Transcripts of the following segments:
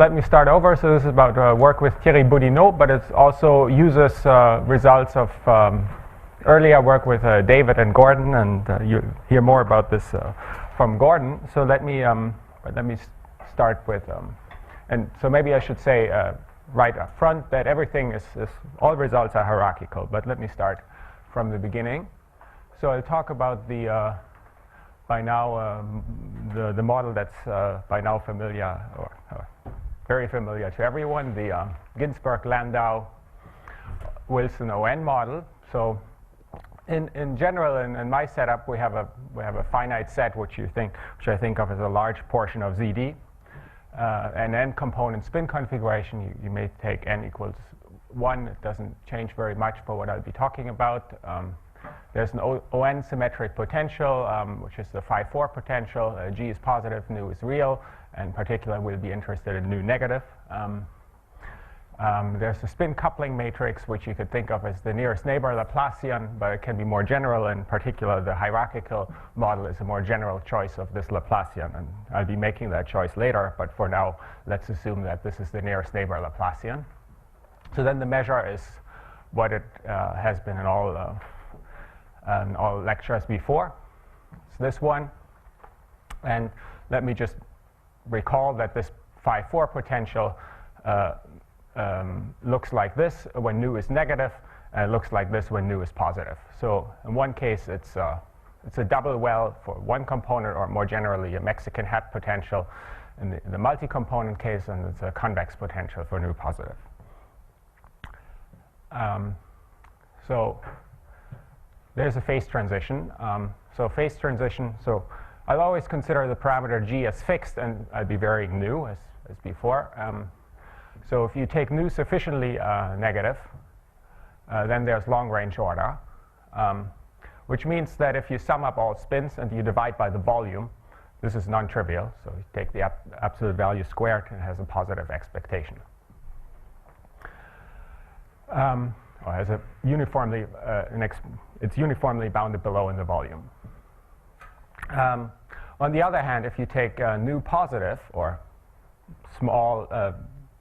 let me start over. So this is about work with Thierry Boudinot, but it also uses results of earlier work with David and Gordon, and you hear more about this from Gordon. So let me start with, and so maybe I should say right up front that everything is all results are hierarchical, but let me start from the beginning. So I'll talk about the by now the model that's by now familiar or very familiar to everyone, the Ginzburg-Landau Wilson-ON model. So in general, in my setup, we have a finite set which I think of as a large portion of ZD. An n-component spin configuration. You may take n equals 1. It doesn't change very much for what I'll be talking about. There's an ON symmetric potential, which is the phi-4 potential. G is positive, nu is real. And in particular, we'll be interested in nu negative. There's a spin coupling matrix, which you could think of as the nearest neighbor Laplacian, but it can be more general. In particular, the hierarchical model is a more general choice of this Laplacian. And I'll be making that choice later, but for now, let's assume that this is the nearest neighbor Laplacian. So then the measure is what it has been in all lectures before. It's this one. And let me just recall that this phi-4 potential looks like this when nu is negative, looks like this when nu is positive. So in one case, it's a double well for one component, or more generally, a Mexican hat potential in the multi-component case, and it's a convex potential for nu positive. So there's a phase transition. So phase transition, so I'll always consider the parameter g as fixed, and I'll be varying nu as before. So if you take nu sufficiently negative, then there's long-range order, which means that if you sum up all spins and you divide by the volume, this is non-trivial. So you take the absolute value squared, and it has a positive expectation. Or has a uniformly, it's uniformly bounded below in the volume. On the other hand, if you take nu positive, or small,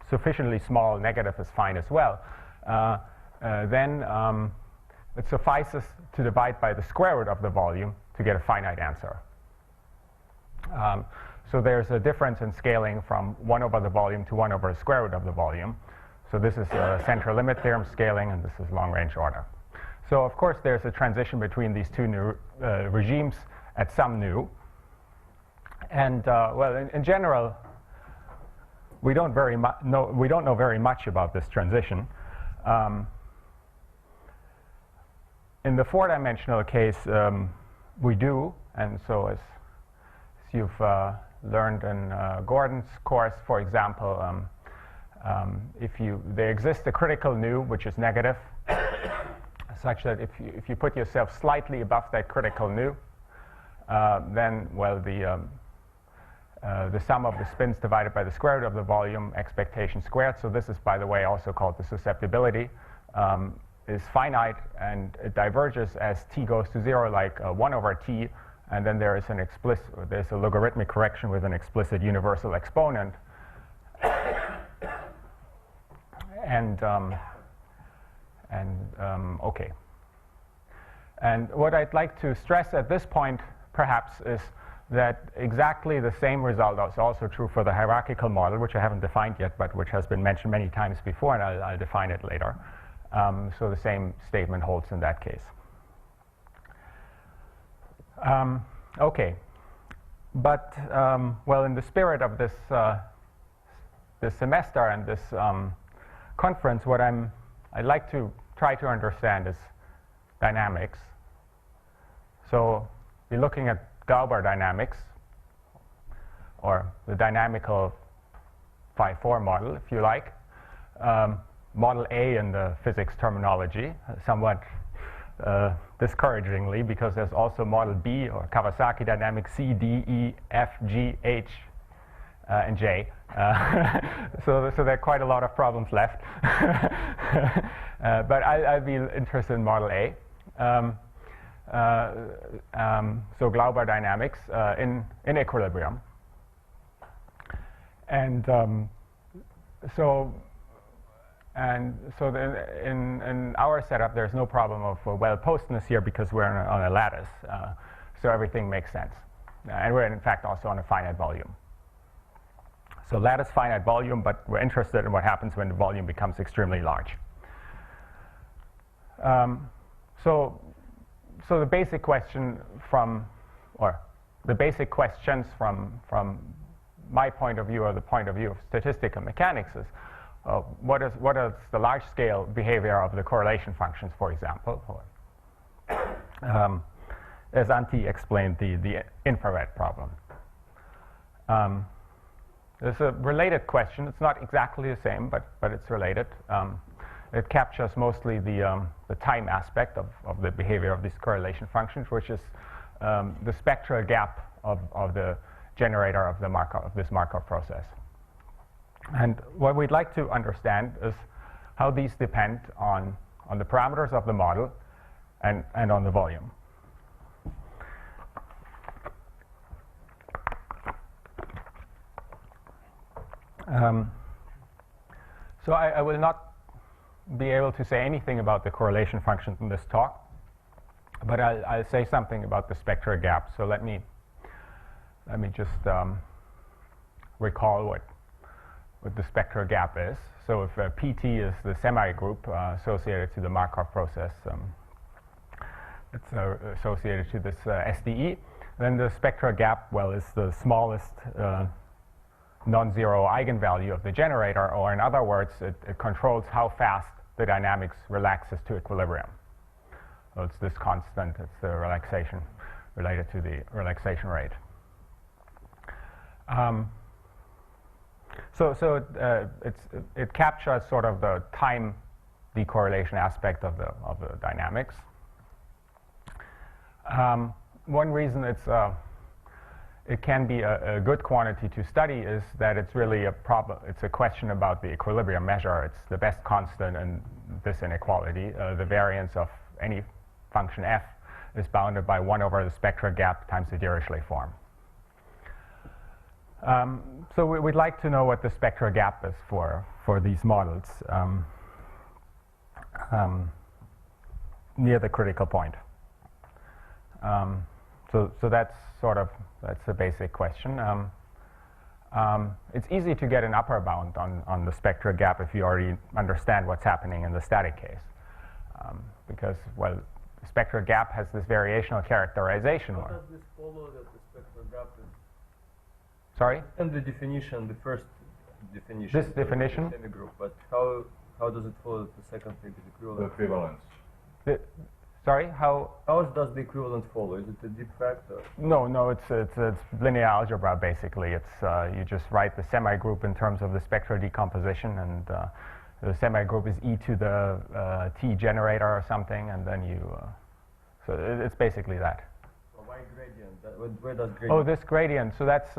sufficiently small negative is fine as well, then it suffices to divide by the square root of the volume to get a finite answer. So there's a difference in scaling from 1 over the volume to 1 over the square root of the volume. So this is central limit theorem scaling, and this is long-range order. So of course, there's a transition between these two new regimes at some nu. And well, in general, we don't know very much about this transition. In the 4-dimensional case, we do, and so as you've learned in Gordon's course, for example, there exists a critical nu which is negative, such that if you put yourself slightly above that critical nu, then well the sum of the spins divided by the square root of the volume expectation squared. So this is, by the way, also called the susceptibility, is finite, and it diverges as t goes to 0, like 1 over t, and then there's a logarithmic correction with an explicit universal exponent. Okay. And what I'd like to stress at this point, perhaps, is that exactly the same result is also true for the hierarchical model, which I haven't defined yet, but which has been mentioned many times before, and I'll define it later. So the same statement holds in that case. Okay. But, well, in the spirit of this, this semester and this conference, what I'd like to try to understand is dynamics. So we're looking at Glauber dynamics, or the dynamical phi-4 model, if you like. Model A in the physics terminology, somewhat discouragingly, because there's also model B, or Kawasaki dynamics, C, D, E, F, G, H, and J. So there are quite a lot of problems left. But I'll be interested in model A. So Glauber dynamics in equilibrium. And in our setup, there's no problem of well-postedness here because we're on a lattice. So everything makes sense. And we're, in fact, also on a finite volume. So lattice finite volume, but we're interested in what happens when the volume becomes extremely large. So the basic question the basic questions from my point of view or the point of view of statistical mechanics is what is the large-scale behavior of the correlation functions, for example? As Antti explained, the infrared problem. There's a related question. It's not exactly the same, but it's related. It captures mostly the time aspect of the behavior of these correlation functions, which is the spectral gap of the generator of this Markov process. And what we'd like to understand is how these depend on the parameters of the model and on the volume. So I will not be able to say anything about the correlation functions in this talk, but I'll say something about the spectral gap. So let me just recall what the spectral gap is. So if PT is the semi-group associated to the Markov process, it's associated to this SDE, then the spectral gap, well, is the smallest non-zero eigenvalue of the generator, or in other words, it controls how fast the dynamics relaxes to equilibrium. So it's this constant, it's the relaxation related to the relaxation rate. It captures sort of the time decorrelation aspect of the dynamics. One reason it can be a good quantity to study is that it's really it's a question about the equilibrium measure. It's the best constant in this inequality. The variance of any function f is bounded by 1 over the spectral gap times the Dirichlet form. So we'd like to know what the spectral gap is for these models near the critical point. So that's the basic question. It's easy to get an upper bound on the spectral gap if you already understand what's happening in the static case, because, well, the spectral gap has this variational characterization. How does this follow that the spectral gap is? Sorry? And the definition, the first definition. This definition? Semigroup, but how does it follow that the second thing is equivalent? The equivalence. Sorry, how does the equivalent follow? Is it a deep factor? No, it's linear algebra basically. It's you just write the semi-group in terms of the spectral decomposition, and the semi-group is e to the t generator or something, and then you. So it's basically that. So why gradient? Where does gradient? Oh, this gradient. So that's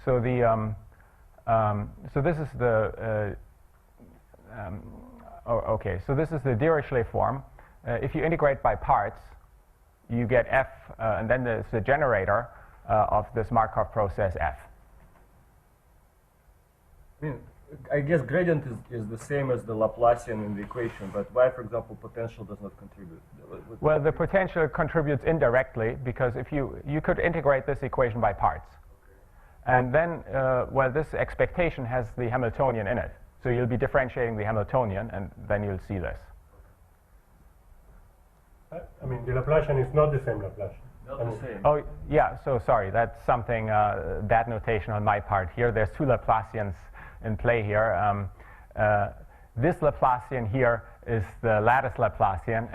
so this is the. Okay. So this is the Dirichlet form. If you integrate by parts, you get f, and then there's the generator of this Markov process f. I guess gradient is the same as the Laplacian in the equation, but why, for example, potential does not contribute? Well, the potential contributes indirectly, because if you could integrate this equation by parts. Okay. And then, well, this expectation has the Hamiltonian in it. So you'll be differentiating the Hamiltonian, and then you'll see this. I mean, the Laplacian is not the same Laplacian. Not the same. Oh, yeah, so sorry, that's something, that notation on my part here. There's two Laplacians in play here. This Laplacian here is the lattice Laplacian,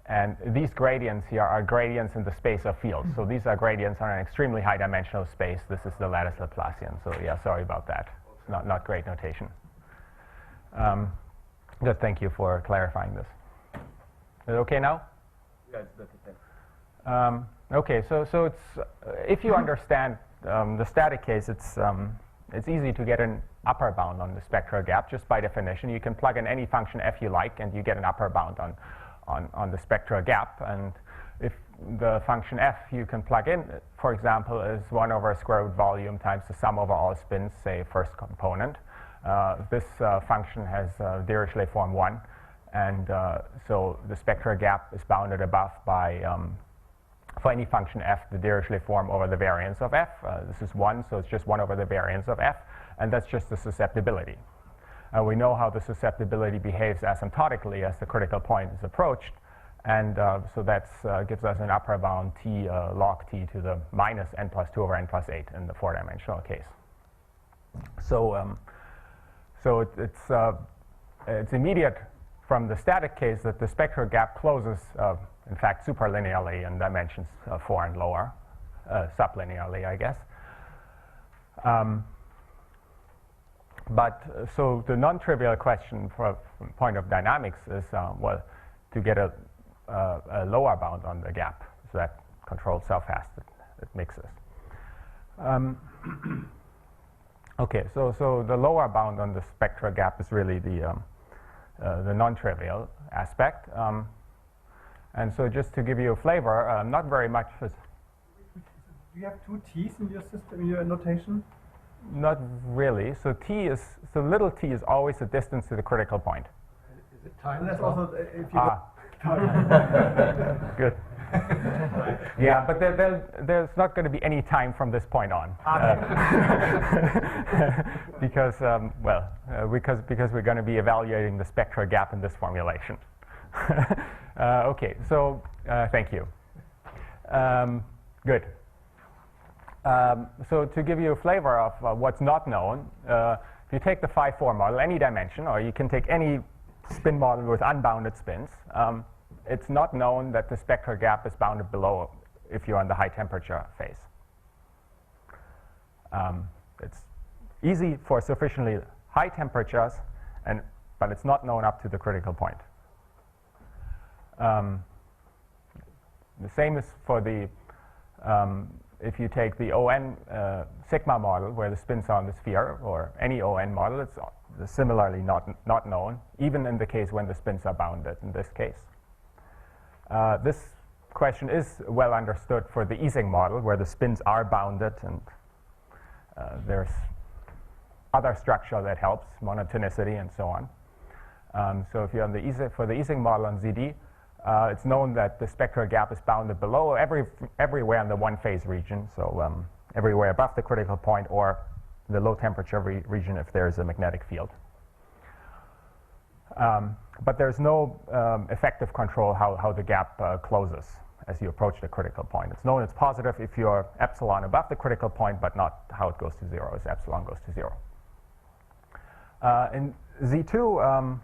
and these gradients here are gradients in the space of fields. So these are gradients on an extremely high dimensional space. This is the lattice Laplacian. So yeah, sorry about that. It's not great notation. Just thank you for clarifying this. Is it okay now? Yeah, it's better. Okay, so it's if you understand the static case, it's easy to get an upper bound on the spectral gap just by definition. You can plug in any function f you like, and you get an upper bound on the spectral gap. And if the function f you can plug in, for example, is 1 over square root volume times the sum over all spins, say first component, This function has Dirichlet form 1, and so the spectral gap is bounded above by, for any function f, the Dirichlet form over the variance of f. This is 1, so it's just 1 over the variance of f, and that's just the susceptibility. We know how the susceptibility behaves asymptotically as the critical point is approached, and so that gives us an upper bound t log t to the minus n plus 2 over n plus 8 in the 4-dimensional case. So, it's immediate from the static case that the spectral gap closes, in fact, superlinearly in dimensions 4 and lower, sublinearly, I guess. So the non-trivial question from the point of dynamics is, well, to get a lower bound on the gap, so that controls how fast it mixes. Okay, so the lower bound on the spectral gap is really the non-trivial aspect. And so just to give you a flavor, not very much. Do you have two t's in your system, in your notation? Not really. So little t is always the distance to the critical point. Is it time? And that's also if you Good. Yeah, but there's not going to be any time from this point on, because because we're going to be evaluating the spectral gap in this formulation. Okay, so thank you. Good. So to give you a flavor of what's not known, if you take the phi-4 model, any dimension, or you can take any spin model with unbounded spins, it's not known that the spectral gap is bounded below if you're on the high temperature phase. It's easy for sufficiently high temperatures, but it's not known up to the critical point. The same is for the, if you take the ON sigma model where the spins are on the sphere, or any ON model, it's similarly not known, even in the case when the spins are bounded in this case. This question is well understood for the Ising model, where the spins are bounded, and there's other structure that helps, monotonicity and so on. So if you're on for the Ising model on ZD, it's known that the spectral gap is bounded below everywhere in the one-phase region, so everywhere above the critical point or the low temperature region if there's a magnetic field. But there's no effective control how the gap closes as you approach the critical point. It's known it's positive if you're epsilon above the critical point, but not how it goes to 0 as epsilon goes to 0. In Z2,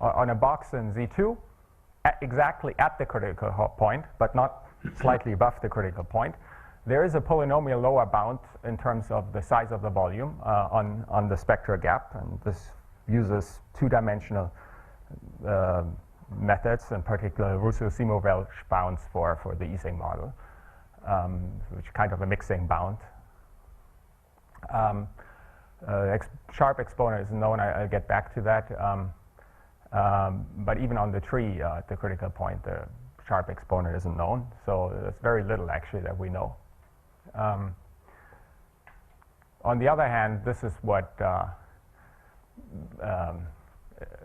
on a box in Z2, exactly at the critical point, but not slightly above the critical point, there is a polynomial lower bound in terms of the size of the volume on the spectral gap, and this uses two-dimensional methods, in particular Russo-Simo-Welch bounds for the Ising model, which kind of a mixing bound. Sharp exponent is known. I'll get back to that. But even on the tree at the critical point, the sharp exponent isn't known. So there's very little actually that we know. On the other hand, this is what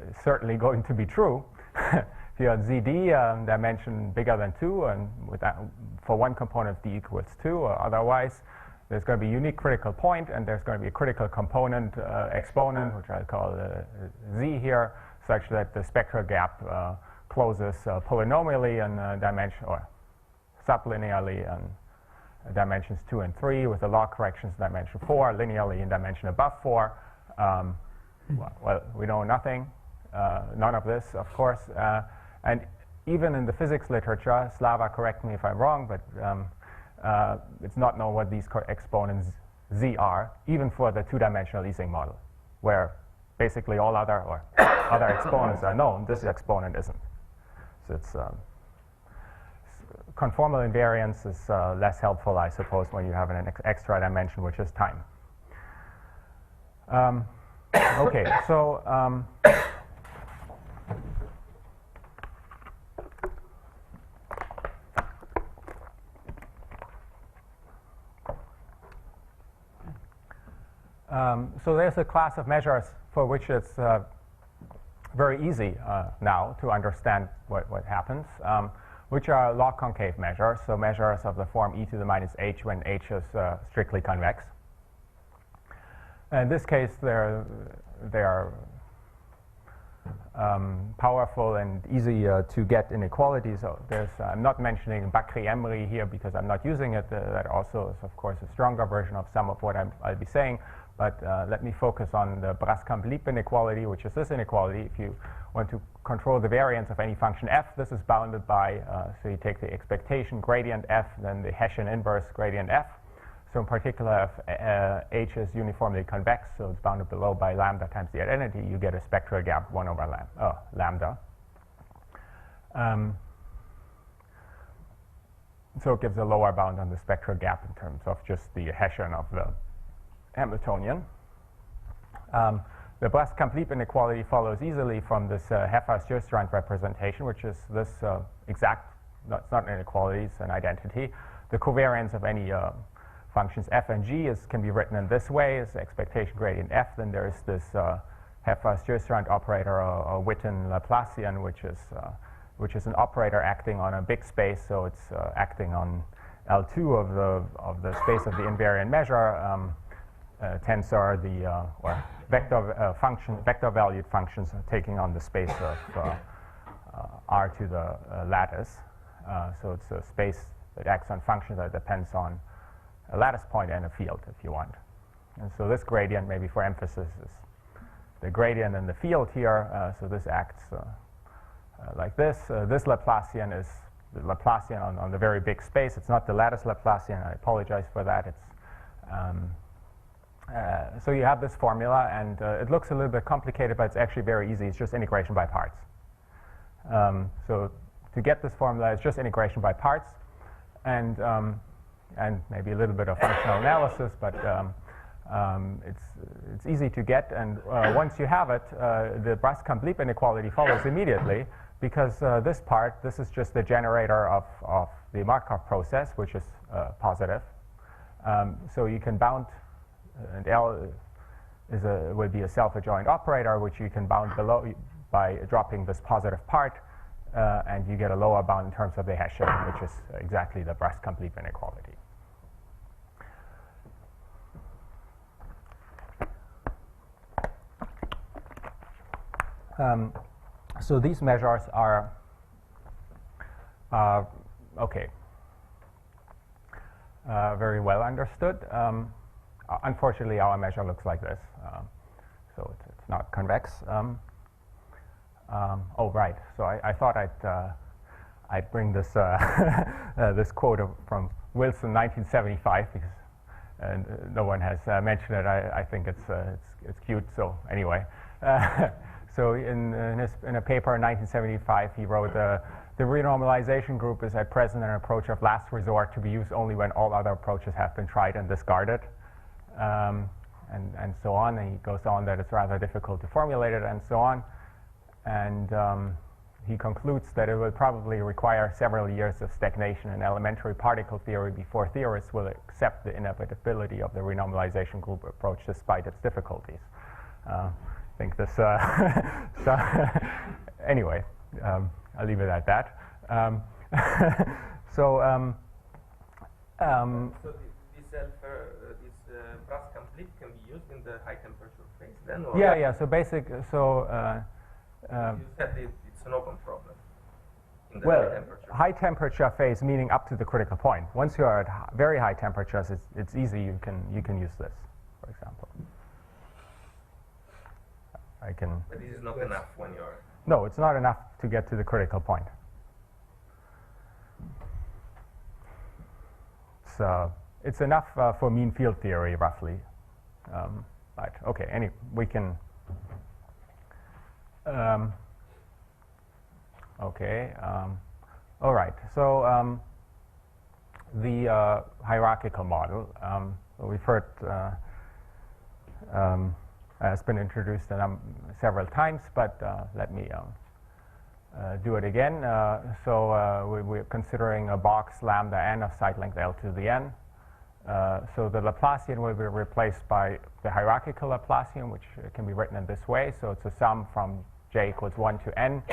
is certainly going to be true. If you're on ZD, dimension bigger than 2, and with that, for one component d equals 2, or otherwise, there's going to be a unique critical point, and there's going to be a critical component exponent, which I'll call Z here, such that the spectral gap closes polynomially in dimension, or sublinearly in dimensions 2 and 3, with the log corrections in dimension 4, linearly in dimension above 4. Well, we know nothing, none of this, of course. And even in the physics literature, Slava, correct me if I'm wrong, but it's not known what these exponents Z are, even for the two-dimensional Ising model, where basically all other exponents are known. This exponent isn't. So it's conformal invariance is less helpful, I suppose, when you have an extra dimension, which is time. Okay, so So there's a class of measures for which it's very easy now to understand what happens, which are log concave measures, so measures of the form e to the minus h when h is strictly convex. In this case, they're powerful and easy to get inequalities. So I'm not mentioning Brascamp here because I'm not using it. That also is, of course, a stronger version of some of what I'll be saying. But let me focus on the Brascamp Lieb inequality, which is this inequality. If you want to control the variance of any function f, this is bounded by, so you take the expectation gradient f, then the Hessian inverse gradient f. So in particular, if h is uniformly convex, so it's bounded below by lambda times the identity, you get a spectral gap 1 over lambda. So it gives a lower bound on the spectral gap in terms of just the Hessian of the Hamiltonian. The Brascamp Lieb inequality follows easily from this Heffer-Sjöstrand representation, which is this exact, it's not an inequality, it's an identity. The covariance of any functions f and g can be written in this way as expectation gradient f. Then there's this Heffer-Sjöstrand operator, or Witten Laplacian, which is an operator acting on a big space, so it's acting on L2 of the space of the invariant measure. Tensor, or vector valued functions taking on the space of R to the lattice. So it's a space that acts on functions that depends on a lattice point and a field, if you want. And so this gradient, maybe for emphasis, is the gradient in the field here. So this acts like this. This Laplacian is the Laplacian on the very big space. It's not the lattice Laplacian. I apologize for that. It's so you have this formula, and it looks a little bit complicated, but it's actually very easy. It's just integration by parts. So to get this formula, it's just integration by parts, and maybe a little bit of functional analysis, but it's easy to get. And once you have it, the Brascamp Lieb inequality follows immediately, because this is just the generator of the Markov process, which is positive. So you can bound. And L will be a self-adjoint operator, which you can bound below by dropping this positive part, and you get a lower bound in terms of the Hessian, which is exactly the Brascamp Lieb inequality. So these measures are okay, very well understood. Unfortunately, our measure looks like this, so it's not convex. Oh, right. So I thought I'd bring this this quote from Wilson, 1975, because no one has mentioned it. I think it's cute. So anyway, so in a paper in 1975, he wrote the renormalisation group is at present an approach of last resort to be used only when all other approaches have been tried and discarded. And so on, and he goes on that it's rather difficult to formulate it, and so on. And he concludes that it will probably require several years of stagnation in elementary particle theory before theorists will accept the inevitability of the renormalisation group approach despite its difficulties. I think this, so anyway, I'll leave it at that. So this Brascamp Lieb can be used in the high temperature phase then? Or Yeah. So you said it's an open problem in the well, high temperature. high temperature phase meaning up to the critical point. Once you are at very high temperatures, it's easy. You can use this, for example. But this is not enough when you're. No, it's not enough to get to the critical point. So it's enough for mean field theory, roughly. But okay, we can. All right. So the hierarchical model we've heard has been introduced several times, but let me do it again. So we're considering a box lambda n of side length L to the n. So the Laplacian will be replaced by the hierarchical Laplacian, which can be written in this way. So it's a sum from j equals 1 to n.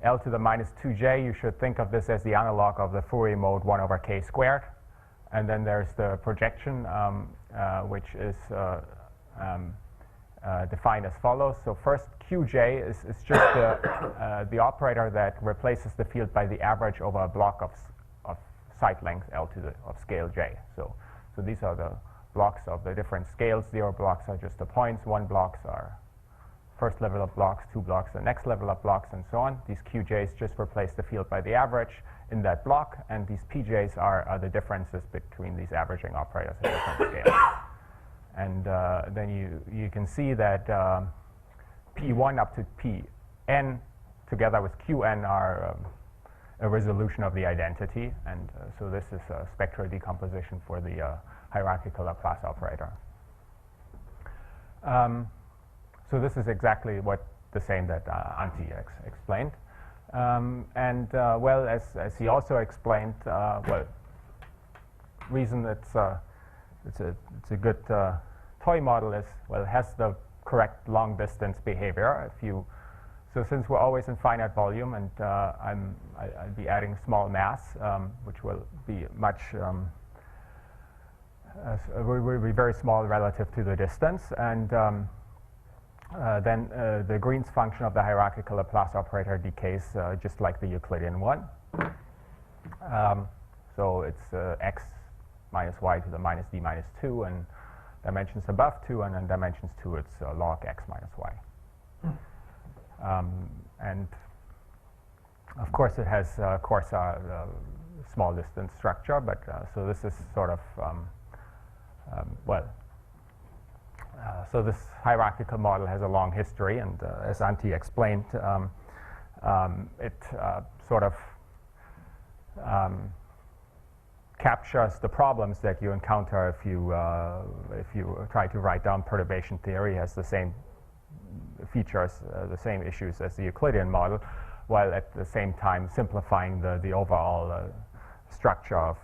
L to the minus 2j, you should think of this as the analog of the Fourier mode 1 over k squared. And then there's the projection, which is defined as follows. So first, qj is just the operator that replaces the field by the average over a block of side length L to the of scale j. So these are the blocks of the different scales. 0 blocks are just the points. 1 blocks are first level of blocks. 2 blocks the next level of blocks, and so on. These qj's just replace the field by the average in that block, and these pj's are the differences between these averaging operators at different scales. And then you can see that p1 up to pn together with qn are a resolution of the identity, and so this is a spectral decomposition for the hierarchical Laplace operator. So this is exactly the same that Antti explained. Well, as he also explained, well, reason it's a good toy model is, well, it has the correct long distance behavior. So since we're always in finite volume, and I'll be adding small mass, which will be will be very small relative to the distance, and then the Green's function of the hierarchical Laplace operator decays just like the Euclidean one. So it's x minus y to the minus d minus 2, and dimensions above 2, and then dimensions 2, it's log x minus y. And of course it has small distance structure, but so this is sort of so this hierarchical model has a long history, and as Antti explained, it sort of captures the problems that you encounter if you try to write down perturbation theory. It has the same features, the same issues as the Euclidean model, while at the same time simplifying the overall structure of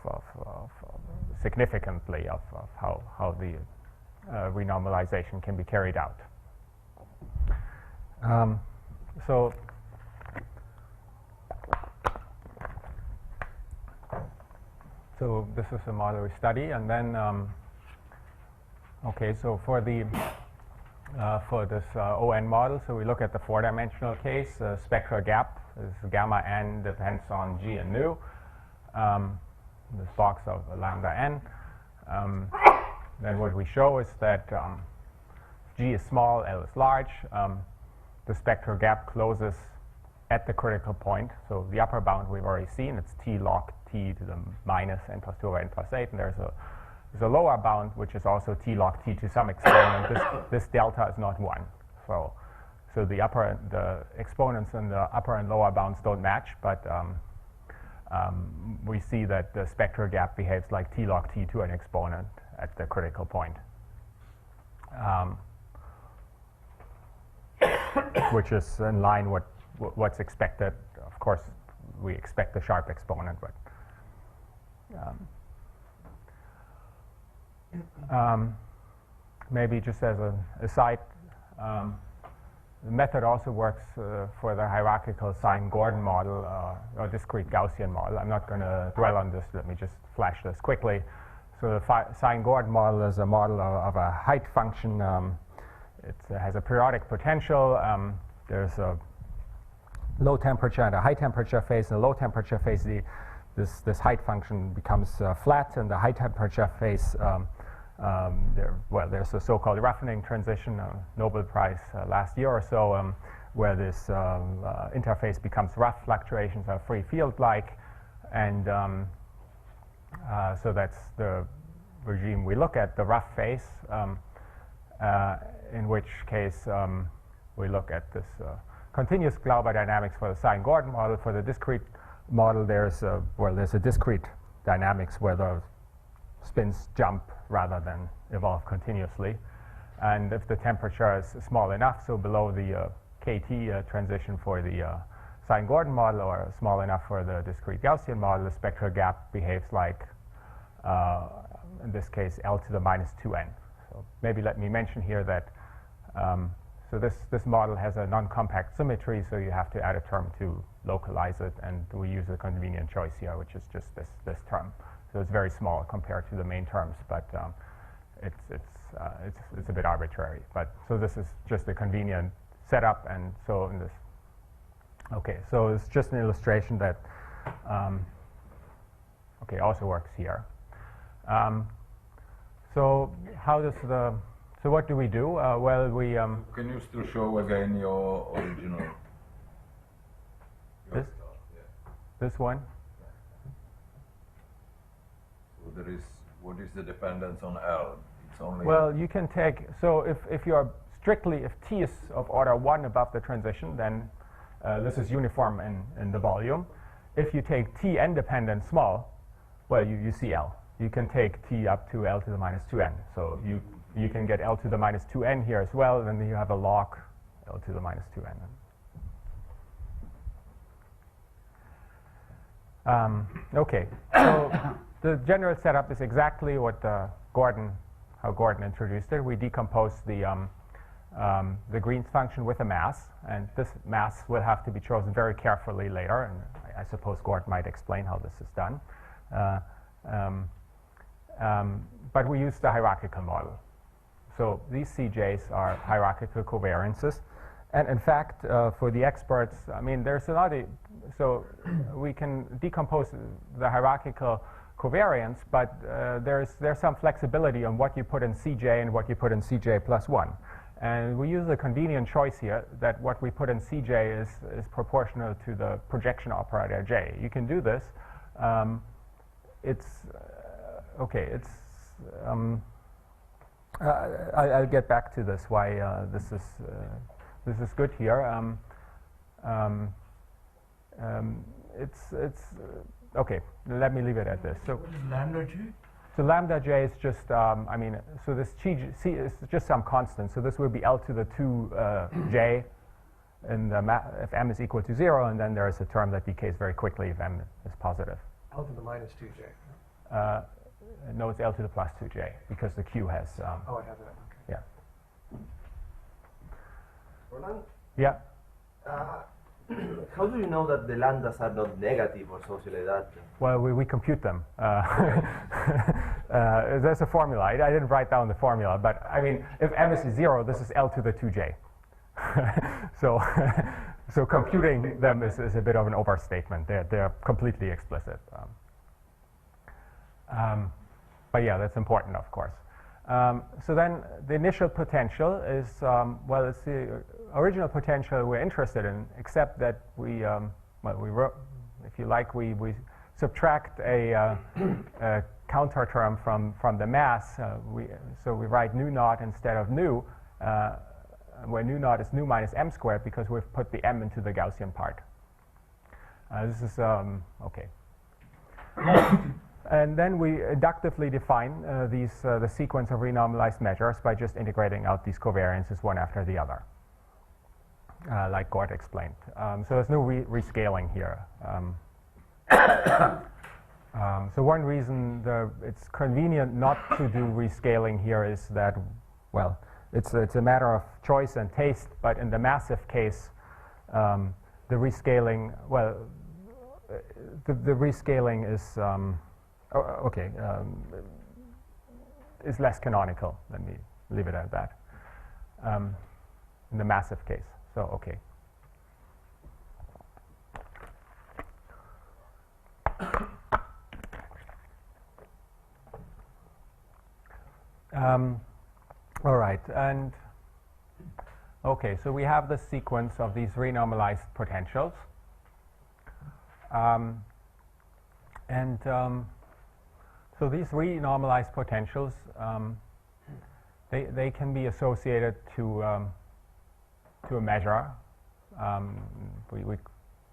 significantly of how the renormalization can be carried out. So this is a model we study, and then okay, so for this ON model, so we look at the 4-dimensional case. Spectral gap is gamma n depends on g and nu. This box of lambda n. Then what we show is that g is small, L is large. The spectral gap closes at the critical point. So the upper bound we've already seen, it's t log t to the minus n plus 2 over n plus 8. And there's a lower bound, which is also t log t to some exponent. This delta is not 1. So the exponents in the upper and lower bounds don't match, but we see that the spectral gap behaves like t log t to an exponent at the critical point, which is in line with what's expected. Of course, we expect a sharp exponent, but maybe just as an aside, the method also works for the hierarchical Sine Gordon model or discrete Gaussian model. I'm not going to dwell on this. Let me just flash this quickly. So the Sine Gordon model is a model of a height function. It has a periodic potential. There's a low temperature and a high temperature phase. In the low temperature phase, this height function becomes flat. In the high temperature phase, there's a so-called roughening transition, a Nobel Prize last year or so, where this interface becomes rough. Fluctuations are free field-like, and so that's the regime we look at, the rough phase, in which case we look at this continuous Glauber dynamics for the Sine Gordon model. For the discrete model, there's a discrete dynamics where the spins jump rather than evolve continuously. And if the temperature is small enough, so below the KT transition for the Sine Gordon model, or small enough for the discrete Gaussian model, the spectral gap behaves like in this case, L to the minus 2n. So maybe let me mention here that so this model has a non-compact symmetry, so you have to add a term to localize it, and we use a convenient choice here, which is just this term. So it's very small compared to the main terms, but it's a bit arbitrary. But so this is just a convenient setup, and so in this. Okay, so it's just an illustration that okay, also works here. So how does so what do we do? Well, we can you still show again your original? This? This one? So there is, what is the dependence on L? It's only. Well, you can take, so if you're strictly, if T is of order 1 above the transition, then this is uniform in the volume. If you take T n-dependent small, well, you see L. You can take T up to L to the minus 2n. So you can get L to the minus 2n here as well, and then you have a log L to the minus 2n. Okay, so the general setup is exactly what how Gordon introduced it. We decompose the Green's function with a mass, and this mass will have to be chosen very carefully later, and I suppose Gordon might explain how this is done. But we use the hierarchical model. So these CJs are hierarchical covariances. And in fact, for the experts, I mean, there's another, so we can decompose the hierarchical covariance, but there's some flexibility on what you put in CJ and what you put in CJ plus 1. And we use a convenient choice here that what we put in CJ is proportional to the projection operator J. You can do this. Okay, it's, I'll get back to this, why this is good here. Okay, let me leave it at this. So What is lambda J? So lambda J is just, I mean, so this C is just some constant. So this will be L to the 2 J in if m is equal to 0, and then there is a term that decays very quickly if m is positive. L to the minus 2j. No, it's L to the plus 2J, because the Q has, Oh, I have that. Okay. yeah. Roland, Yeah. how do you know that the lambdas are not negative or something like that? Well, we compute them. There's a formula. I didn't write down the formula, but I mean, if m is 0, this is L to the 2J. So computing them is a bit of an overstatement. They're completely explicit. But yeah, that's important, of course. So then the initial potential is, well, it's the original potential we're interested in, except that we wrote, if you like, we subtract a counter term from the mass. So we write nu naught instead of nu, where nu naught is nu minus m squared, because we've put the m into the Gaussian part. This is, okay. And then we inductively define the sequence of renormalized measures by just integrating out these covariances one after the other, like Gord explained. So there's no rescaling here. So one reason it's convenient not to do rescaling here is that, well, it's a matter of choice and taste, but in the massive case, the rescaling, well, the rescaling is, is less canonical. Let me leave it at that. In the massive case. So, okay. All right, and okay, so we have the sequence of these renormalized potentials. So these renormalized potentials, they can be associated to a measure.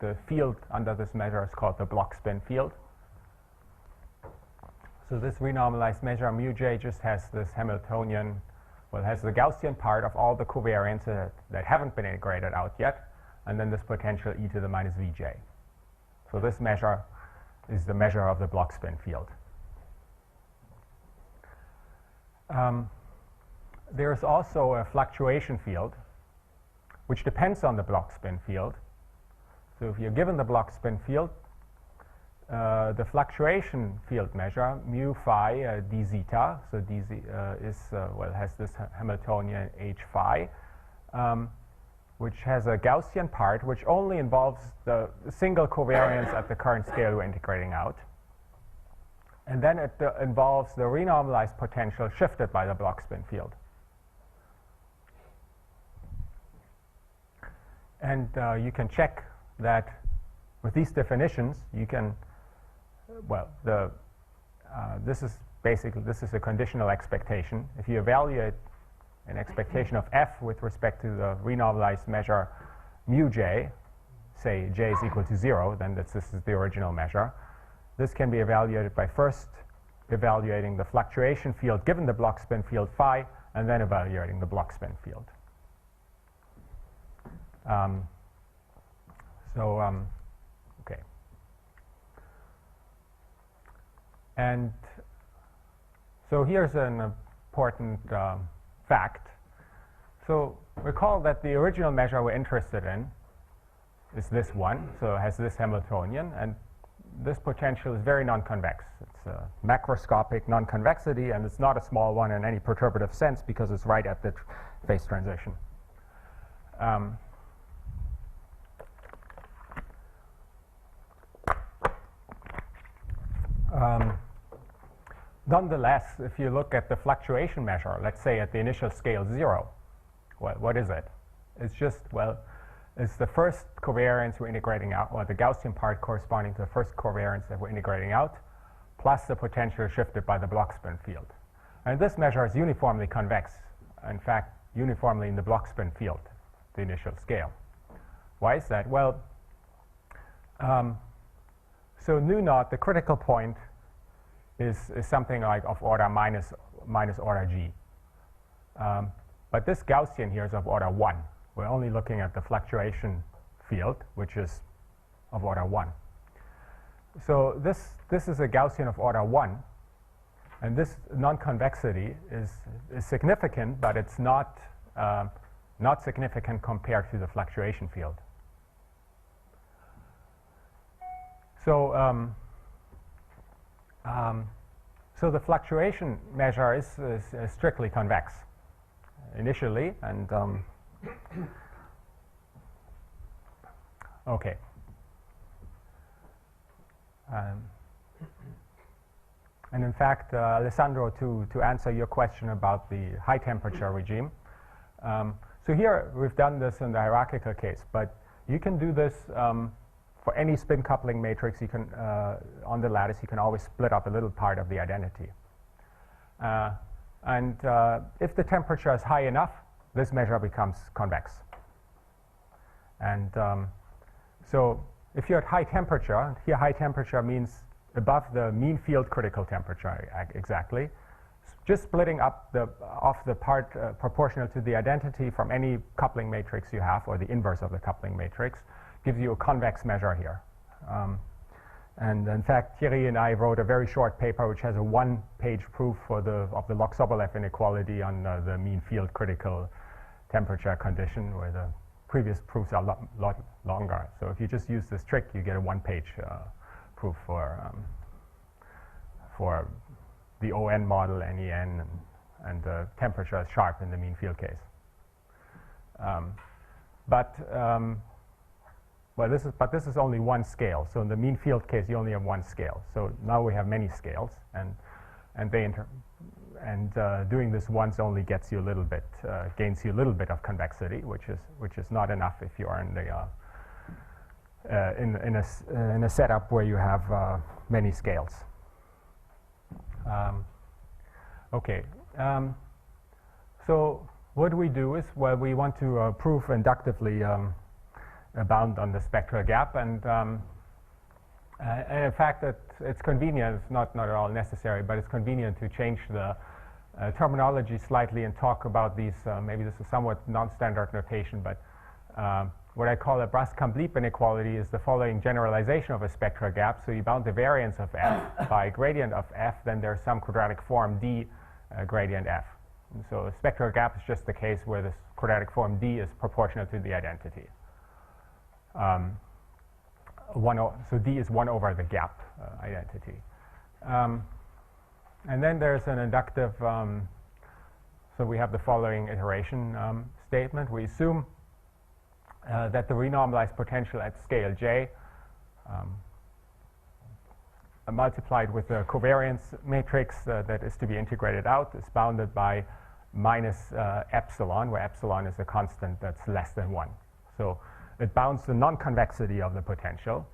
The field under this measure is called the block spin field. So this renormalized measure mu j just has this Hamiltonian, well, has the Gaussian part of all the covariances that haven't been integrated out yet, and then this potential e to the minus vj. So this measure is the measure of the block spin field. There's also a fluctuation field, which depends on the block spin field. So if you're given the block spin field, the fluctuation field measure, mu phi d zeta, so d has this Hamiltonian h phi, which has a Gaussian part, which only involves the single covariance at the current scale we're integrating out. And then it involves the renormalized potential shifted by the block spin field. And you can check that with these definitions, you can, this is a conditional expectation. If you evaluate an expectation of f with respect to the renormalized measure mu j, say j is equal to 0, then this is the original measure. This can be evaluated by first evaluating the fluctuation field given the block spin field phi, and then evaluating the block spin field. Okay. And so here's an important fact. So recall that the original measure we're interested in is this one, so it has this Hamiltonian, and this potential is very non-convex. It's a macroscopic non-convexity, and it's not a small one in any perturbative sense because it's right at the phase transition. Nonetheless, if you look at the fluctuation measure, let's say at the initial scale 0, well, what is it? It's just, it's the first covariance we're integrating out, or the Gaussian part corresponding to the first covariance that we're integrating out, plus the potential shifted by the block spin field. And this measure is uniformly convex, in fact, uniformly in the block spin field, the initial scale. Why is that? Well, so nu naught, the critical point, is something like of order minus order g. But this Gaussian here is of order 1. We're only looking at the fluctuation field, which is of order 1. So this is a Gaussian of order 1. And this non-convexity is significant, but it's not significant compared to the fluctuation field. So so the fluctuation measure is strictly convex initially, and okay. And in fact, Alessandro, to answer your question about the high temperature regime, so here we've done this in the hierarchical case, but you can do this for any spin coupling matrix. You can on the lattice, you can always split up a little part of the identity. And if the temperature is high enough, this measure becomes convex. And so if you're at high temperature, here high temperature means above the mean field critical temperature exactly. Just splitting up off the part proportional to the identity from any coupling matrix you have, or the inverse of the coupling matrix, gives you a convex measure here. And in fact, Thierry and I wrote a very short paper which has a one-page proof of the Log-Sobolev inequality on the mean field critical temperature condition, where the previous proofs are a lot longer. So if you just use this trick, you get a one-page proof for the ON model, NEN, and the temperature is sharp in the mean field case. Well, this is only one scale. So in the mean field case, you only have one scale. So now we have many scales, and doing this once only gets you a little bit, gains you a little bit of convexity, which is not enough if you are in the in a setup where you have many scales. Okay. So what we do is, well, we want to prove inductively a bound on the spectral gap, and in fact it's convenient. It's not at all necessary, but it's convenient to change the terminology slightly and talk about these. Maybe this is somewhat non-standard notation, but what I call a Brascamp Lieb inequality is the following generalization of a spectral gap. So you bound the variance of f by gradient of f, then there's some quadratic form d gradient f. And so a spectral gap is just the case where this quadratic form D is proportional to the identity. So D is 1 over the gap identity. And then there's an inductive, so we have the following iteration statement. We assume that the renormalized potential at scale j multiplied with the covariance matrix that is to be integrated out is bounded by minus epsilon, where epsilon is a constant that's less than 1. So it bounds the non-convexity of the potential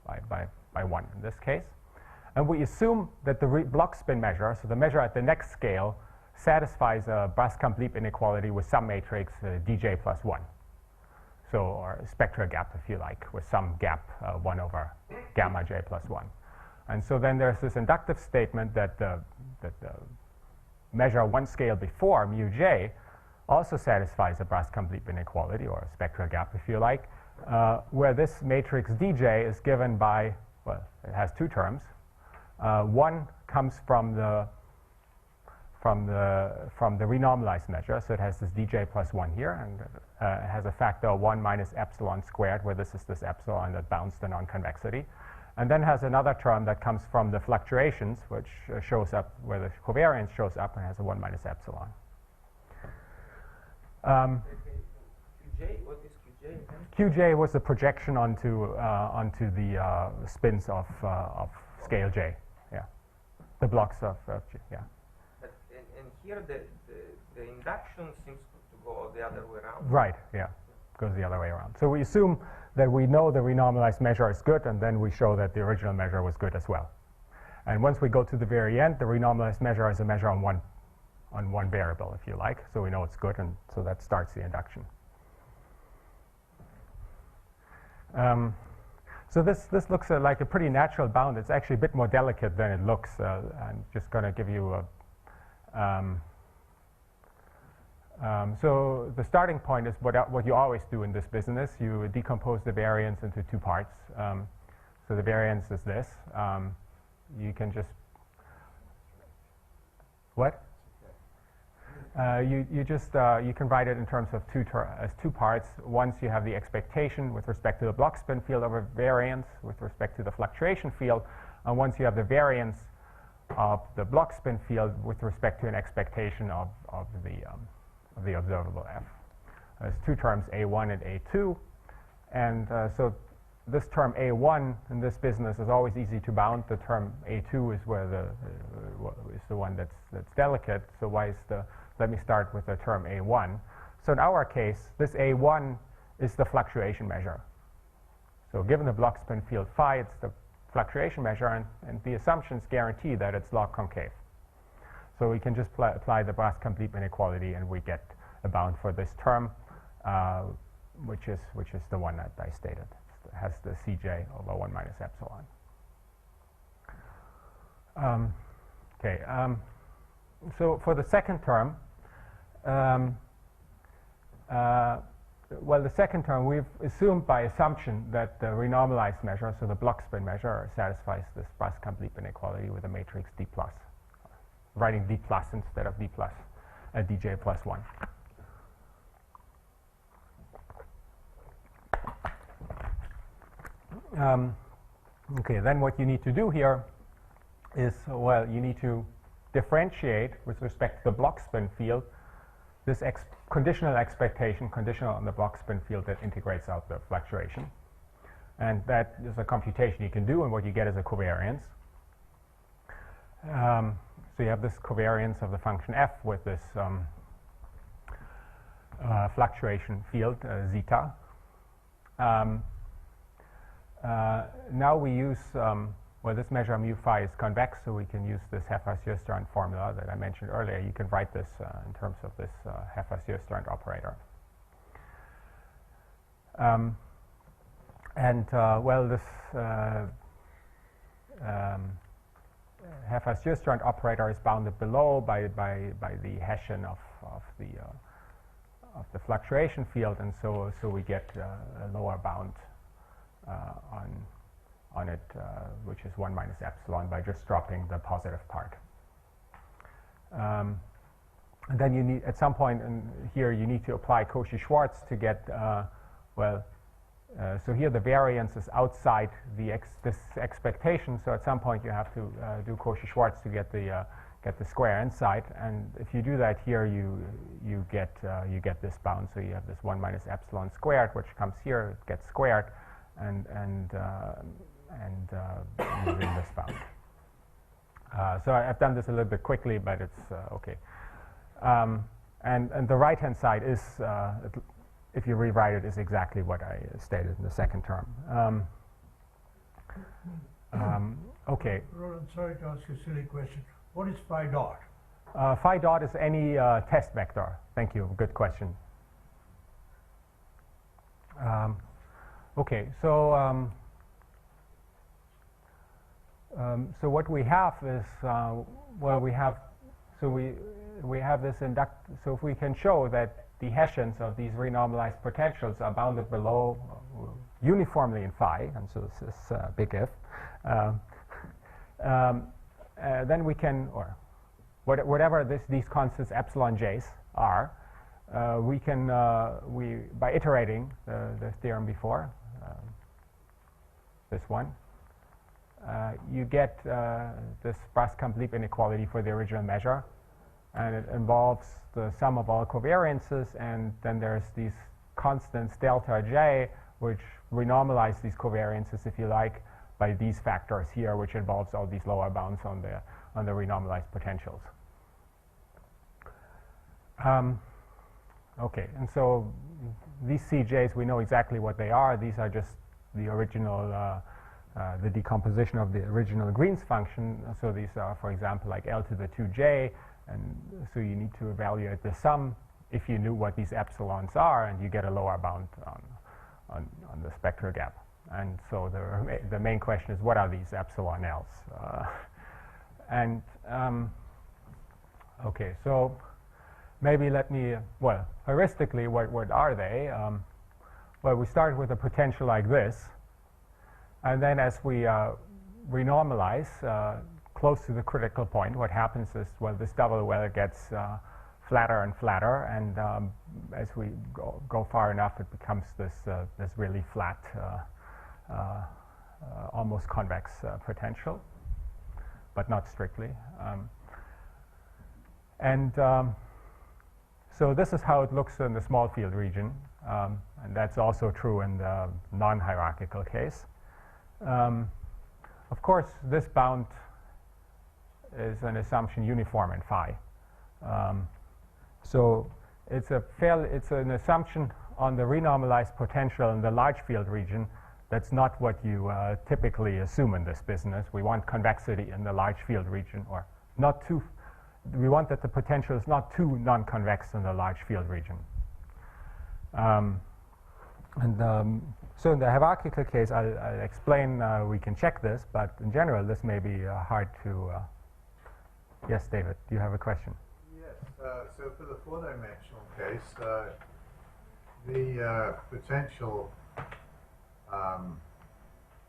by 1 in this case. And we assume that the block spin measure, so the measure at the next scale, satisfies a Brascamp Lieb inequality with some matrix dj plus 1. So, or a spectral gap, if you like, with some gap 1 over gamma j plus 1. And so then there's this inductive statement that the measure 1 scale before, mu j, also satisfies a Brascamp Lieb inequality, or a spectral gap, if you like, where this matrix dj is given by, well, it has 2 terms. One comes from the renormalized measure, so it has this dj plus 1 here, and it has a factor 1 minus epsilon squared, where this is this epsilon that bounds the non-convexity. And then has another term that comes from the fluctuations, which shows up where the covariance shows up and has a 1 minus epsilon. QJ, what is QJ again? QJ was the projection onto the spins of scale j, yeah. The blocks of j, yeah. But and here the induction seems to go the other way around. Right, yeah, goes the other way around. So we assume that we know the renormalized measure is good, and then we show that the original measure was good as well. And once we go to the very end, the renormalized measure is a measure on one variable, if you like. So we know it's good, and so that starts the induction. So this looks like a pretty natural bound. It's actually a bit more delicate than it looks. I'm just going to give you a so the starting point is what you always do in this business. You decompose the variance into 2 parts. So the variance is this. You can just what? You can write it in terms of as 2 parts. Once you have the expectation with respect to the block spin field over variance with respect to the fluctuation field, and once you have the variance of the block spin field with respect to an expectation of the observable f. There's 2 terms, a1 and a2, and so this term a1 in this business is always easy to bound. The term a2 is where is the one that's delicate. So let me start with the term a1. So in our case, this a1 is the fluctuation measure. So given the block spin field phi, it's the fluctuation measure, and the assumptions guarantee that it's log concave. So we can just apply the Brascamp Lieb inequality, and we get a bound for this term, which is the one that I stated. It has the Cj over 1 minus epsilon. So for the second term, well, the second term we've assumed by assumption that the renormalized measure, so the block spin measure, satisfies this Brascamp Lieb inequality with a matrix D plus. Writing D plus instead of D plus, dj plus 1. Okay, then what you need to do here is, well, you need to differentiate with respect to the block spin field this conditional expectation, conditional on the block spin field that integrates out the fluctuation. And that is a computation you can do, and what you get is a covariance. So you have this covariance of the function f with this fluctuation field, zeta. Now we use, well, this measure mu phi is convex, so we can use this Heffer-Sjöstrand formula that I mentioned earlier. You can write this in terms of this Heffer-Sjöstrand operator. Well, this Heffer-Sjöstrand operator is bounded below by the Hessian of the fluctuation field, and so we get a lower bound on it, which is 1 minus epsilon, by just dropping the positive part. and then you need, at some point in here, you need to apply Cauchy-Schwarz to get, so here the variance is outside this expectation, so at some point you have to do Cauchy-Schwarz to get the square inside, and if you do that here, you get this bound. So you have this 1 minus epsilon squared, which comes here, it gets squared, and using this bound. So I've done this a little bit quickly, but it's okay. And the right-hand side is, if you rewrite it, is exactly what I stated in the second term. Okay. Roland, sorry to ask you a silly question. What is phi dot? Phi dot is any test vector. Thank you. Good question. Okay. So so what we have is well, we have this so if we can show that the Hessians of these renormalized potentials are bounded below uniformly in phi, and so this is big if. Then we can, or whatever these constants epsilon j's are, we can by iterating the theorem before this one, you get this Brascamp Lieb inequality for the original measure, and it involves the sum of all covariances, and then there's these constants delta j, which renormalize these covariances, if you like, by these factors here, which involves all these lower bounds on the renormalized potentials. Okay, and so these CJs, we know exactly what they are. These are just the original, the decomposition of the original Green's function. So these are, for example, like L to the 2j, and so you need to evaluate the sum if you knew what these epsilons are, and you get a lower bound on the spectral gap. And so the main question is, what are these epsilon L's? Okay, so maybe let me, well, heuristically, what are they? Well, we start with a potential like this, and then as we renormalize close to the critical point, what happens is, well, this double well gets flatter and flatter, and as we go far enough, it becomes this really flat, almost convex potential, but not strictly. So this is how it looks in the small field region, and that's also true in the non-hierarchical case. Of course, this bound is an assumption uniform in phi. So it's an assumption on the renormalized potential in the large field region. That's not what you typically assume in this business. We want convexity in the large field region, or not too. We want that the potential is not too non-convex in the large field region. So in the hierarchical case, I'll explain. We can check this, but in general, this may be hard to. Yes, David, do you have a question? Yes. So for the four-dimensional case, the potential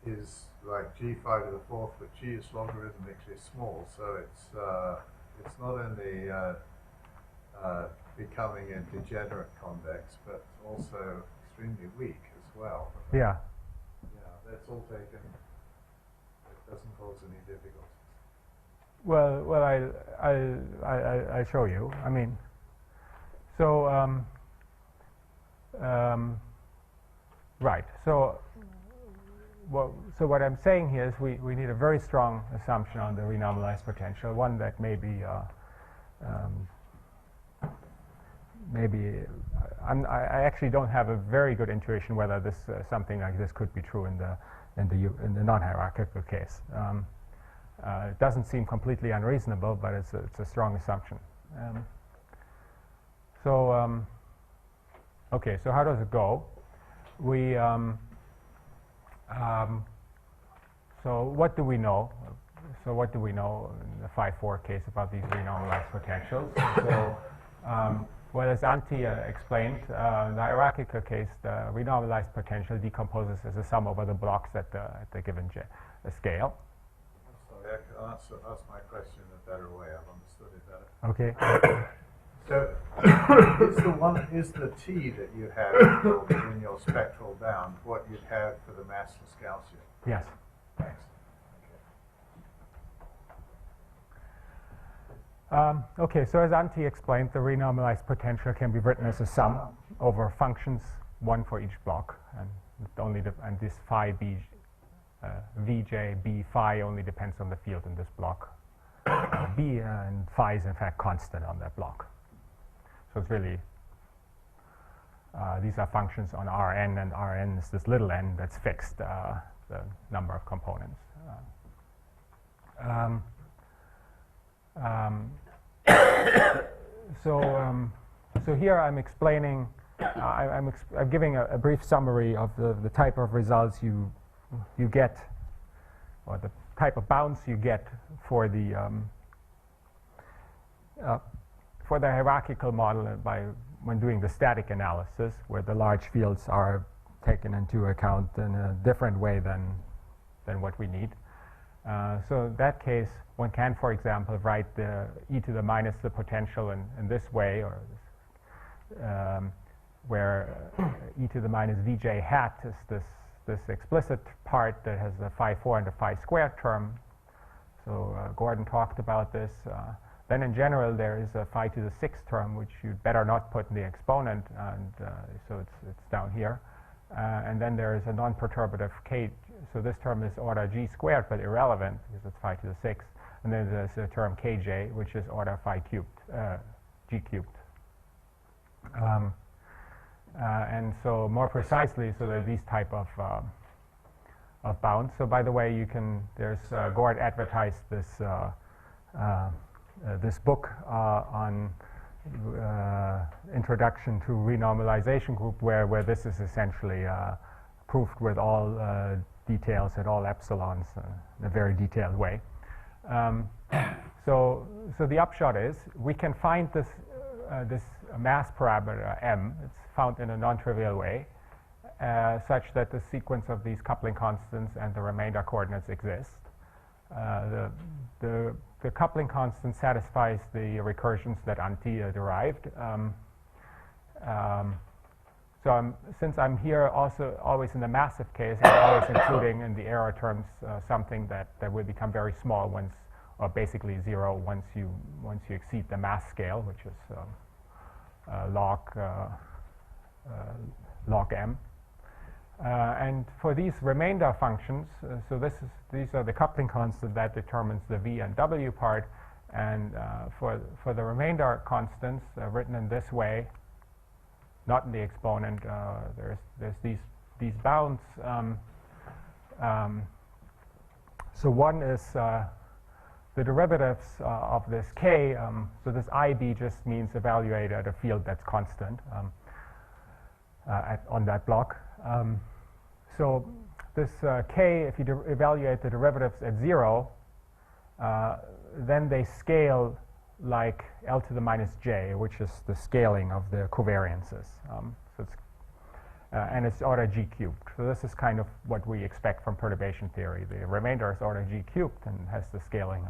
is like g5 to the fourth, but g is logarithmically small, so it's not only becoming a degenerate convex, but also extremely weak as well. Yeah. Yeah, that's all taken. It doesn't cause any difficulties. Well, I'll show you. I mean, so right. So what I'm saying here is we need a very strong assumption on the renormalized potential, one that maybe I actually don't have a very good intuition whether this something like this could be true in the non-hierarchical case. It doesn't seem completely unreasonable, but it's a strong assumption. Okay, so how does it go? We so what do we know? So what do we know in the phi-4 case about these renormalized potentials? So well, as Antti explained, in the hierarchical case, the renormalized potential decomposes as a sum over the blocks at the given scale. I'm sorry, I can ask my question in a better way. I've understood it better. Okay. So, is the T that you have in your spectral bound what you'd have for the massless Gaussian? Yes. Thanks. Okay, so as Antti explained, the renormalized potential can be written as a sum over functions, one for each block, and and this phi b, vj b phi only depends on the field in this block. B and phi is in fact constant on that block. So it's really these are functions on Rn, and Rn is this little n that's fixed, the number of components. So here I'm explaining, I'm giving a brief summary of the type of results you get, or the type of bounds you get for the hierarchical model when doing the static analysis, where the large fields are taken into account in a different way than what we need. So in that case, one can, for example, write the e to the minus the potential in this way, or where e to the minus vj hat is this explicit part that has the phi 4 and the phi squared term. So Gordon talked about this. Then in general, there is a phi to the 6th term, which you'd better not put in the exponent, and so it's down here. And then there is a non-perturbative k. So this term is order g squared, but irrelevant because it's phi to the 6th. And then there's a term kj, which is order phi cubed, g cubed. And so more precisely, so there are these type of bounds. So by the way, there's Gord advertised this this book on Introduction to Renormalisation group, where this is essentially proved with all details at all epsilons in a very detailed way. So the upshot is we can find this mass parameter m. It's found in a non-trivial way, such that the sequence of these coupling constants and the remainder coordinates exist. The coupling constant satisfies the recursions that Antti derived. Since I'm here also always in the massive case, I'm always including in the error terms something that will become very small once, or basically zero once you exceed the mass scale, which is log m. And for these remainder functions, so these are the coupling constant that determines the v and w part, and for the remainder constants written in this way, not in the exponent, there's these bounds. So one is the derivatives of this k. So this ib just means evaluate at a field that's constant on that block. So this k, if you evaluate the derivatives at 0, then they scale like L to the minus j, which is the scaling of the covariances. And it's order g cubed. So this is kind of what we expect from perturbation theory. The remainder is order g cubed and has the scaling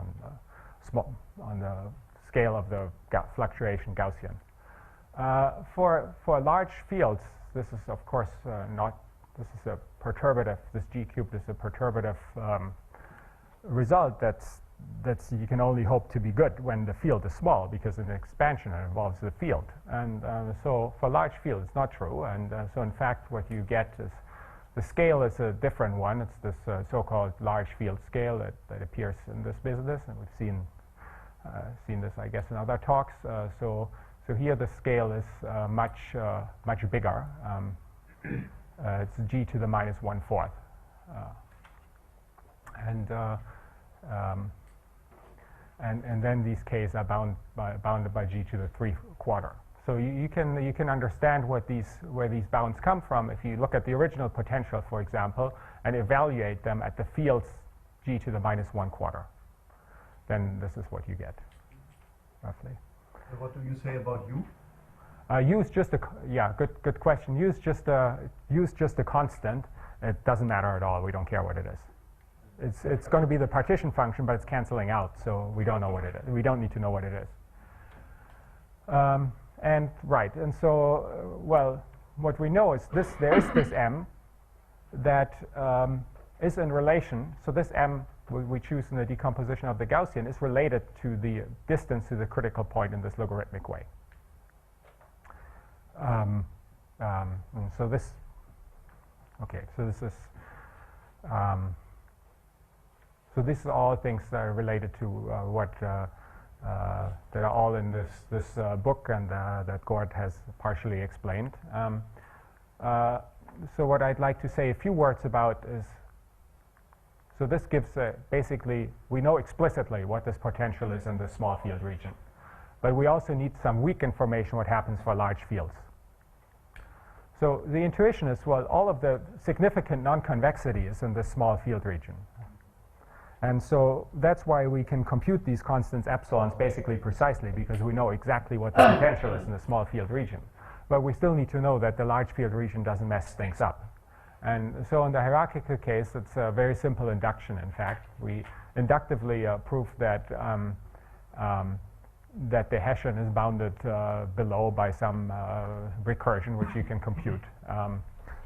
on the scale of the fluctuation Gaussian. For large fields, this is of course not. This is a perturbative. This g cubed is a perturbative result that's you can only hope to be good when the field is small, because in expansion it involves the field. And so for large fields, it's not true. And so in fact, what you get is the scale is a different one. It's this so-called large field scale that appears in this business, and we've seen this, I guess, in other talks. So here the scale is much bigger. It's g to the minus 1/4, and then these k's are bounded by g to the 3/4. So you can understand where these bounds come from if you look at the original potential, for example, and evaluate them at the fields g to the minus 1/4. Then this is what you get, roughly. So what do you say about u? Use just good question. Use just a constant. It doesn't matter at all. We don't care what it is. It's going to be the partition function, but it's canceling out, so we don't know what it is. We don't need to know what it is. And right, and so, well, what we know is this, there is this m that is in relation, so this m we choose in the decomposition of the Gaussian is related to the distance to the critical point in this logarithmic way. And so this, okay, so this is, so these are all things that are related to what that are all in this book and that Gord has partially explained. So what I'd like to say a few words about is, so this gives basically, we know explicitly what this potential is in the small field region, but we also need some weak information what happens for large fields. So the intuition is, well, all of the significant non-convexity is in this small field region. And so that's why we can compute these constants epsilons basically precisely, because we know exactly what the potential is in the small field region. But we still need to know that the large field region doesn't mess things up. And so in the hierarchical case, it's a very simple induction, in fact. We inductively prove that that the Hessian is bounded below by some recursion, which you can compute.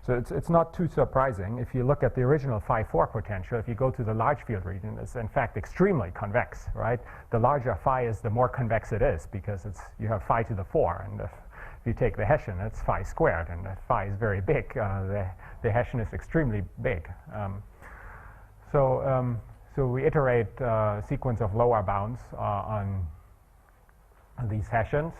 So it's not too surprising. If you look at the original phi-4 potential, if you go to the large field region, it's in fact extremely convex, right? The larger phi is, the more convex it is, because you have phi to the 4, and if you take the Hessian, it's phi squared, and that phi is very big. The Hessian is extremely big. So we iterate a sequence of lower bounds on these Hessians,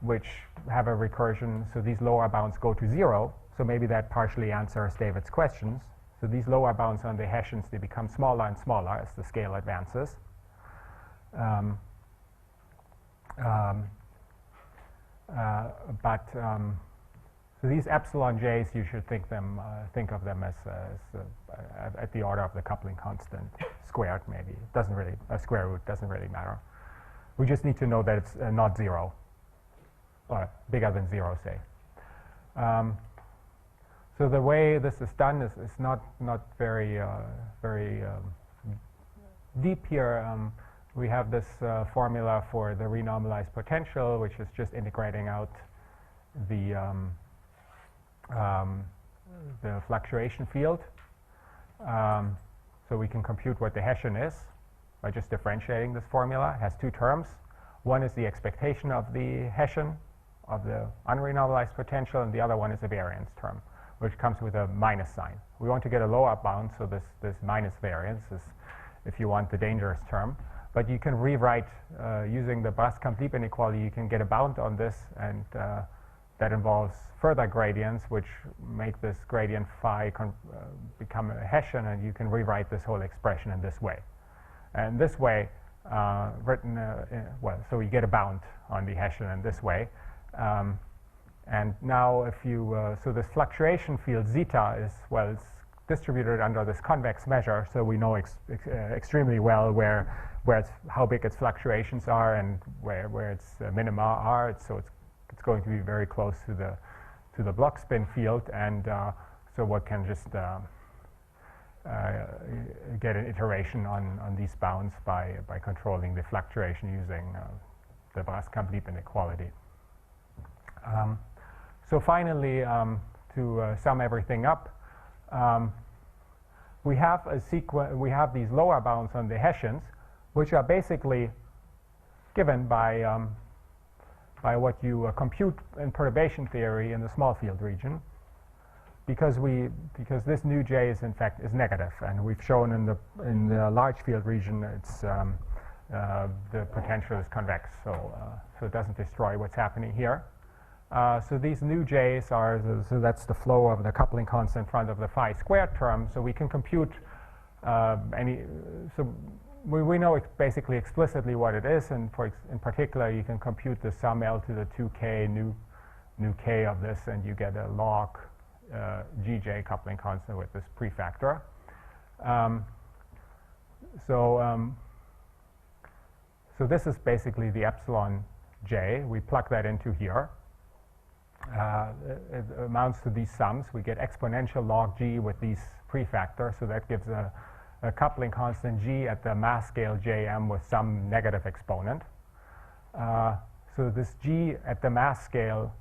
which have a recursion. So these lower bounds go to 0. So maybe that partially answers David's questions. So these lower bounds on the Hessians, they become smaller and smaller as the scale advances. So these epsilon j's, you should think of them as at the order of the coupling constant squared, maybe. It doesn't really, a square root doesn't really matter. We just need to know that it's not 0, or bigger than 0, say. So the way this is done is not very deep here. We have this formula for the renormalized potential, which is just integrating out the fluctuation field. So we can compute what the Hessian is by just differentiating this formula. It has two terms. One is the expectation of the Hessian of the unrenormalized potential, and the other one is a variance term, which comes with a minus sign. We want to get a lower bound, so this minus variance is, if you want, the dangerous term. But you can rewrite, using the Brascamp Lieb inequality, you can get a bound on this, and that involves further gradients, which make this gradient phi become a Hessian, and you can rewrite this whole expression in this way. And this way, well, so you get a bound on the Hessian in this way. And now if you, so this fluctuation field zeta is, well, it's distributed under this convex measure, so we know extremely well how big its fluctuations are and where its minima are. So it's going to be very close to the block spin field, and so one can just get an iteration on these bounds by controlling the fluctuation using the Brascamp Lieb inequality. So finally, to sum everything up, we have these lower bounds on the Hessians, which are basically given by what you compute in perturbation theory in the small field region, because this nu j is in fact negative, and we've shown in the large field region it's the potential is convex, so it doesn't destroy what's happening here. So these nu j's are, so that's the flow of the coupling constant in front of the phi squared term. So we can compute so we know basically explicitly what it is, and in particular you can compute the sum L to the 2k nu k of this, and you get a log gj coupling constant with this prefactor. So this is basically the epsilon j. We plug that into here. It amounts to these sums. We get exponential log g with these prefactors, so that gives a coupling constant g at the mass scale jm with some negative exponent. So this g at the mass scale,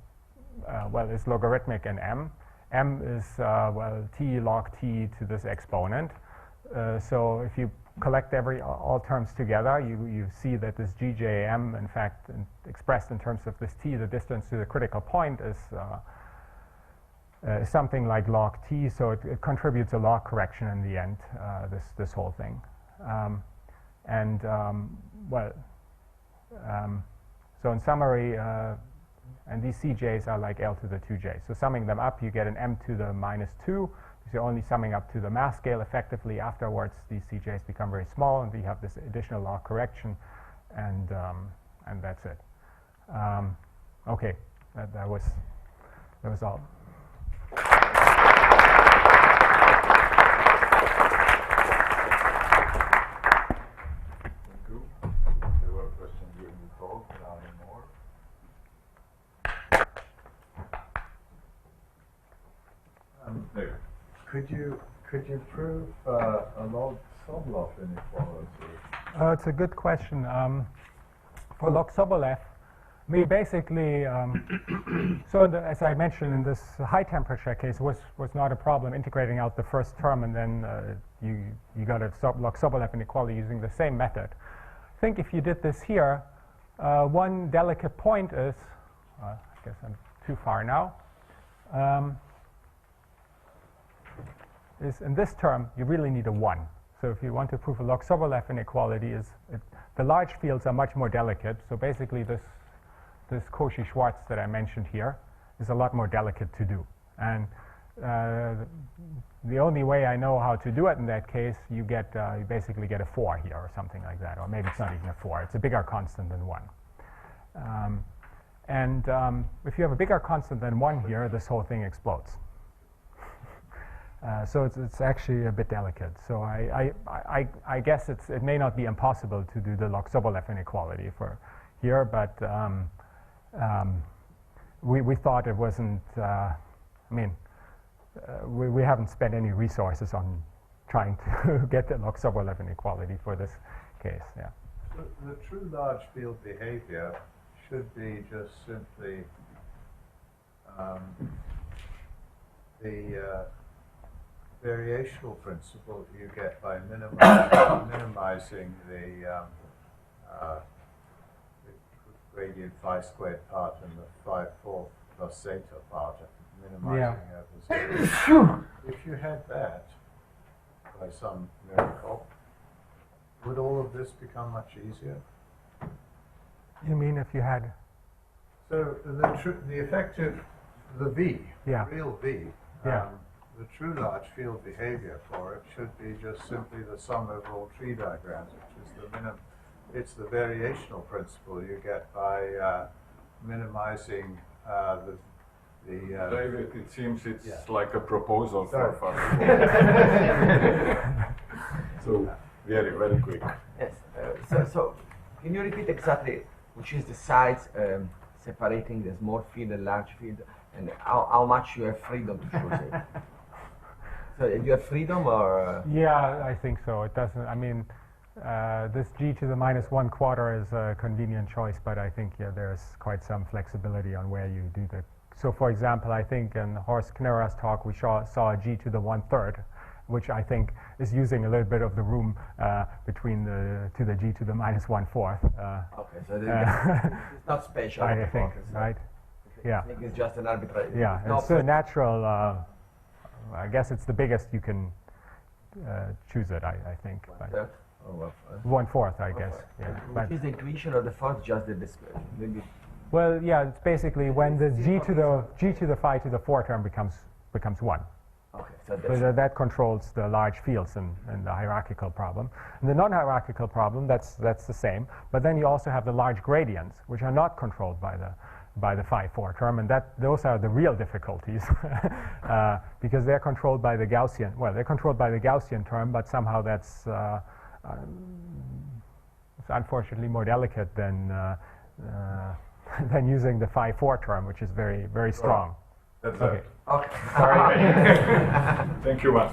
well, is logarithmic in m. M is, well, t log t to this exponent. So if you collect all terms together, you see that this gjm, in fact, expressed in terms of this t, the distance to the critical point, is something like log t. So it contributes a log correction in the end, this whole thing. So in summary, and these cj's are like L to the 2j. So summing them up, you get an m to the minus 2. Because you're only summing up to the mass scale. Effectively, afterwards, these cj's become very small, and you have this additional log correction, and that's it. Okay, that was all. Thank you. There were questions during the talk. There are any more? There. Could you prove a log Sobolev inequality? It's a good question. For log Sobolev, I mean, basically, so as I mentioned in this high temperature case, was not a problem integrating out the first term, and then you got a log Sobolev inequality using the same method. I think if you did this here, one delicate point is, I guess I'm too far now. Is in this term, you really need a 1. So if you want to prove a log Sobolev inequality, the large fields are much more delicate. So basically, this Cauchy-Schwarz that I mentioned here is a lot more delicate to do. And the only way I know how to do it in that case, you basically get a 4 here or something like that, or maybe it's not even a 4. It's a bigger constant than 1. If you have a bigger constant than 1 here, this whole thing explodes. So it's actually a bit delicate. So I guess it may not be impossible to do the log Sobolev inequality for here, but we thought it wasn't. I mean, we haven't spent any resources on trying to get the log Sobolev inequality for this case. Yeah. The true large field behavior should be just simply the variational principle you get by minimizing the gradient phi squared part and the phi 4 plus zeta part, minimizing over 0. If you had that by some miracle, would all of this become much easier? You mean if you had? So the effective, the V, Yeah. the real V, Yeah. the true large field behavior for it should be just simply the sum over all tree diagrams, which is the minimum. It's the variational principle you get by minimizing the David, it seems it's like a proposal Sorry. for So, very, very quick. Yes. So, can you repeat exactly which is the size separating the small field and large field, and how much you have freedom to choose it? So you have freedom, or? Yeah, I think so. It doesn't. I mean, this g to the minus 1/4 is a convenient choice, but I think there's quite some flexibility on where you do the. So, for example, I think in Horst Knurra's talk we saw a g to the 1/3, which I think is using a little bit of the room between the g to the minus 1/4. Okay, so it's not special. I think, right? Yeah. I think it's just an arbitrary. Yeah, it's a natural. I guess it's the biggest you can choose it. I think. But 1/4, I guess. Yeah. Which is the intuition of the fourth, just the dispersion. Maybe. Well, yeah, it's basically when the g to the phi to the 4 term becomes 1. Okay, so that controls the large fields in the hierarchical problem. In the non-hierarchical problem, that's the same. But then you also have the large gradients, which are not controlled by the phi 4 term, and those are the real difficulties because they're controlled by the Gaussian. Well, they're controlled by the Gaussian term, but somehow that's it's unfortunately more delicate than using the phi 4 term, which is very, very strong. That's Okay. it. Okay. Sorry. Thank you much.